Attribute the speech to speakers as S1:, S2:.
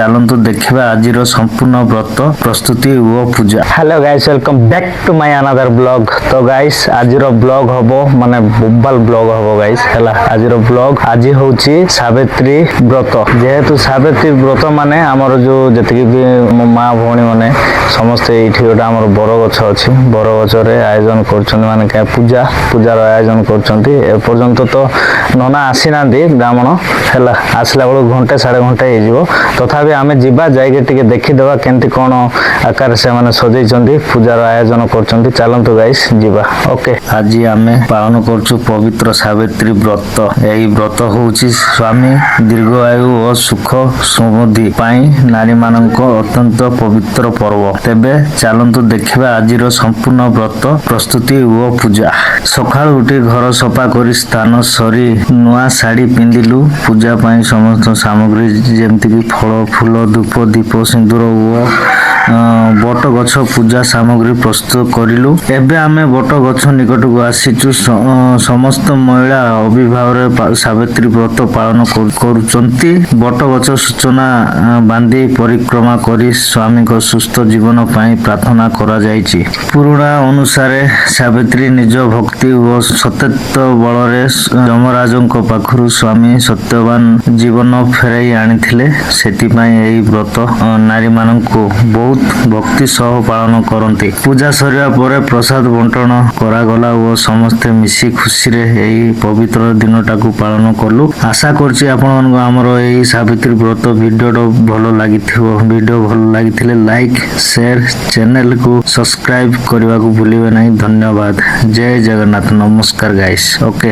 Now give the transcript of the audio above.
S1: ଚାଲନ୍ତୁ ଦେଖିବା ଆଜିର ସମ୍ପୂର୍ଣ୍ଣ ବ୍ରତ ପ୍ରସ୍ତୁତି ଓ ପୂଜା।
S2: Hello guys welcome back to my another blog. तो गाइस आजिर ब्लॉग हबो माने बोबाल ब्लॉग हबो गाइस हैला। आजिर ब्लॉग आज होची सावित्री व्रत। जेहेतु सावित्री व्रत माने हमर जो जतिकी भी मो मां भौणी माने समस्त एठी गोटा हमर बड़ गछ अछि। बड़ गछरे आयोजन करछन माने का पूजार आयोजन करछन्ती। ए पर्यंत तो नना आसीनांदी ब्राह्मण हैला। आसला बेलू घंटे साढ़े घंटे हे जिवो। तथापि आमे जिबा जायके टिके देखि देबा केंति कोन आकार से माने सजैछन्ती पूजार आयोजन करछन्ती। चलंतु गाइस जिबा। ओके
S1: ଆଜି ଆମେ ପାଳନ କରୁଛୁ ପବିତ୍ର ସାବିତ୍ରୀ ବ୍ରତ। ଏହି ବ୍ରତ ହେଉଛି ସ୍ୱାମୀ ଦୀର୍ଘ ଆୟୁ ଓ ସୁଖ ସମୃଦ୍ଧି ପାଇଁ ନାରୀମାନଙ୍କ ଅତ୍ୟନ୍ତ ପବିତ୍ର ପର୍ବ। ତେବେ ଚାଲନ୍ତୁ ଦେଖିବା ଆଜିର ସମ୍ପୂର୍ଣ୍ଣ ବ୍ରତ ପ୍ରସ୍ତୁତି ଓ ପୂଜା। ସକାଳୁ ଉଠି ଘର ସଫା କରି ସ୍ନାନ ସରି ନୂଆ ଶାଢ଼ୀ ପିନ୍ଧିଲୁ। ପୂଜା ପାଇଁ ସମସ୍ତ ସାମଗ୍ରୀ ଯେମିତିକି ଫଳ ଫୁଲ ଧୂପ ଦୀପ ସିନ୍ଦୁର ଓ ବଟ ଗଛ ପୂଜା ସାମଗ୍ରୀ ପ୍ରସ୍ତୁତ କରିଲୁ। ଏବେ ଆମେ ବଟ ଗଛ ନିକଟକୁ ଆସିଛୁ। ସମସ୍ତ ମହିଳା ଅଭିଭାବରେ ସାବିତ୍ରୀ ବ୍ରତ ପାଳନ କରୁଛନ୍ତି। ବଟ ଗଛ ସୂଚନା ବାନ୍ଧି ପରିକ୍ରମା କରି ସ୍ୱାମୀଙ୍କ ସୁସ୍ଥ ଜୀବନ ପାଇଁ ପ୍ରାର୍ଥନା କରାଯାଇଛି। ପୁରୁଣା ଅନୁସାରେ ସାବିତ୍ରୀ ନିଜ ଭକ୍ତି ଓ ସତ୍ୟତ୍ୱ ବଳରେ ଯମରାଜଙ୍କ ପାଖରୁ ସ୍ୱାମୀ ସତ୍ୟବାନ ଜୀବନ ଫେରାଇ ଆଣିଥିଲେ। ସେଥିପାଇଁ ଏହି ବ୍ରତ ନାରୀମାନଙ୍କୁ ବହୁତ ଭକ୍ତି ସହ ପାଳନ କରନ୍ତି। ପୂଜା ସରିବା ପରେ ପ୍ରସାଦ ବଣ୍ଟନ କରାଗଲା ଓ ସମସ୍ତେ ମିଶି ଖୁସିରେ ଏହି ପବିତ୍ର ଦିନଟାକୁ ପାଳନ କଲୁ। ଆଶା କରୁଛି ଆପଣମାନଙ୍କୁ ଆମର ଏହି ସାବିତ୍ରୀ ବ୍ରତ ଭିଡ଼ିଓ ଭଲ ଲାଗିଥିବ। ଭିଡ଼ିଓ ଭଲ ଲାଗିଥିଲେ ଲାଇକ୍ ସେୟାର ଚ୍ୟାନେଲକୁ ସବସ୍କ୍ରାଇବ କରିବାକୁ ଭୁଲିବେ ନାହିଁ। ଧନ୍ୟବାଦ। ଜୟ ଜଗନ୍ନାଥ। ନମସ୍କାର ଗାଇସ୍। ଓକେ।